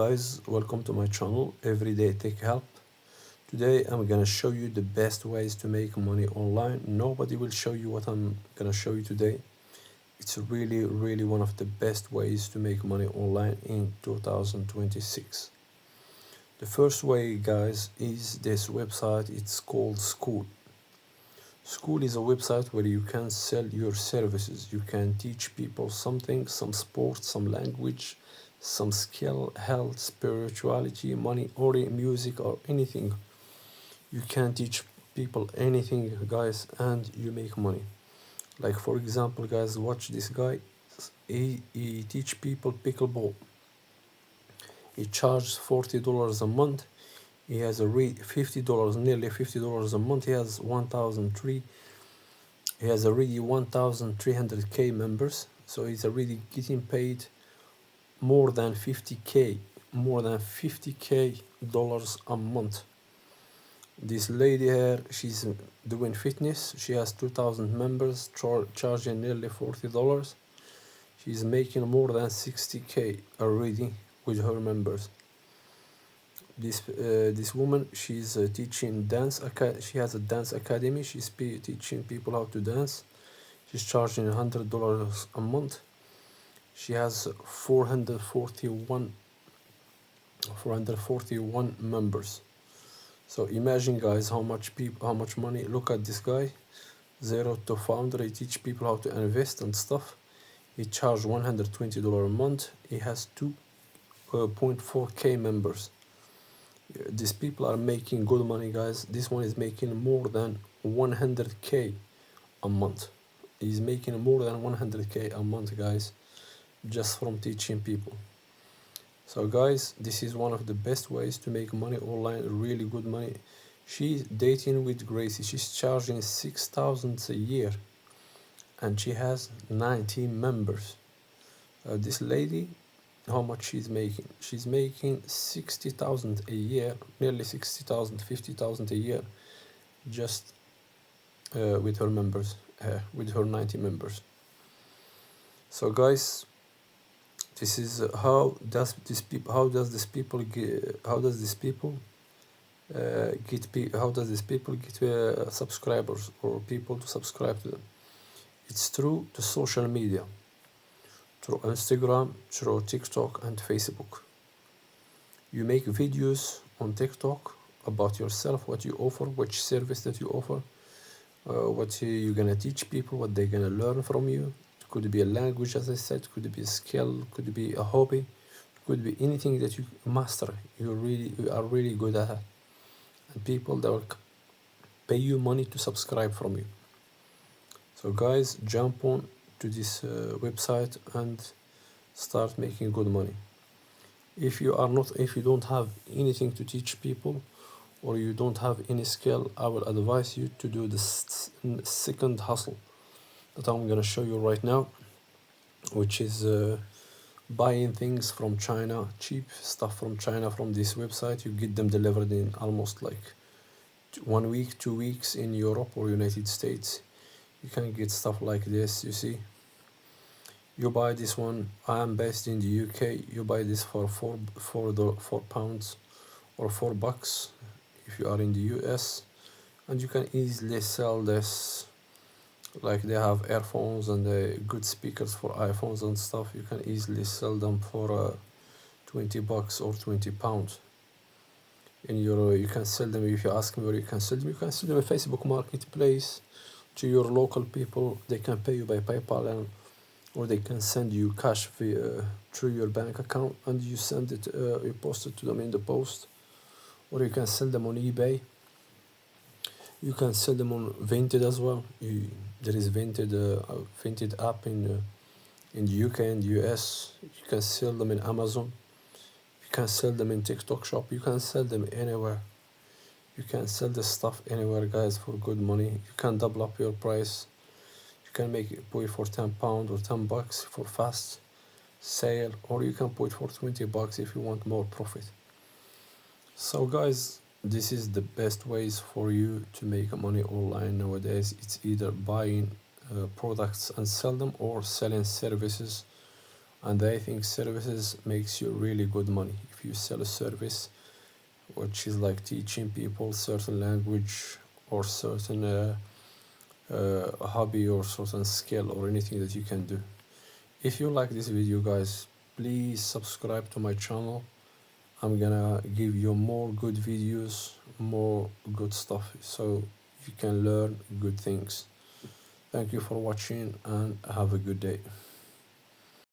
Guys, welcome to my channel Everyday Tech Help. Today I'm gonna show you the best ways to make money online. Nobody will show you what I'm gonna show you today. It's really one of the best ways to make money online in 2026. The first way, guys, is this website. It's called School. School is a website where you can sell your services. You can teach people something, some sport, some language, some skill, health, spirituality, money, or music, or anything. You can teach people anything, guys, and you make money. Like, for example, guys, watch this guy. He teach people pickleball. He charges $40 a month. He has $50, nearly $50 a month. He has 1,003. He has already 1,300k members. So he's already getting paid more than 50k dollars a month. This lady here, she's doing fitness. She has 2,000 members, charging nearly $40. She's making more than 60k already with her members. This woman, she's teaching dance. She has a dance academy. She's teaching people how to dance. She's charging $100 a month. She has 441 members. So imagine, guys, how much money. Look at this guy, zero to founder. He teach people how to invest and stuff. He charged $120 a month. He has 2.4k members. These people are making good money, guys. This one is making more than 100k a month. He's making more than 100k a month, guys, just from teaching people. So, guys, this is one of the best ways to make money online, really good money. She's dating with Gracie. She's charging $6,000 a year, and she has 19 members. This lady, how much she's making? She's making 60,000 a year, nearly 60,000, 50,000 a year, just with her members, with her 90 members. So, guys, this is how does this people get subscribers or people to subscribe to them. It's through the social media, through Instagram, through TikTok and Facebook. You make videos on TikTok about yourself, what you offer, which service that you offer, what you're gonna teach people, what they're gonna learn from you. It could be a language, as I said, could be a skill, could be a hobby, could be anything that you master. You are really good at it, and people that will pay you money to subscribe from you. So, guys, jump on to this website and start making good money. If you don't have anything to teach people, or you don't have any skill, I will advise you to do the second hustle that I'm gonna show you right now, which is buying things from China, cheap stuff from China from this website. You get them delivered in almost like 1 week, 2 weeks in Europe or United States. You can get stuff like this. You see, you buy this one. I am based in the UK. You buy this for £4 or $4 if you are in the US, and you can easily sell this. Like, they have earphones and good speakers for iPhones and stuff. You can easily sell them for $20 or £20 in Euro. You can sell them. If you ask me where you can sell them, you can sell them in Facebook Marketplace to your local people. They can pay you by PayPal, or they can send you cash through your bank account, and you send it, you post it to them in the post, or you can sell them on eBay. You can sell them on Vinted as well. There is Vinted app in the UK and the US. You can sell them in Amazon. You can sell them in TikTok Shop. You can sell them anywhere. You can sell this stuff anywhere, guys, for good money. You can double up your price. You can make it put it for £10 or $10 for fast sale, or you can put it for $20 if you want more profit. So, guys, this is the best ways for you to make money online nowadays. It's either buying products and sell them, or selling services and I think services makes you really good money. If if you sell a service which is like teaching people certain language or certain hobby or certain skill or anything that you can do. If you like this video, guys, please subscribe to my channel. I'm gonna give you more good videos, more good stuff, so you can learn good things. Thank you for watching and have a good day.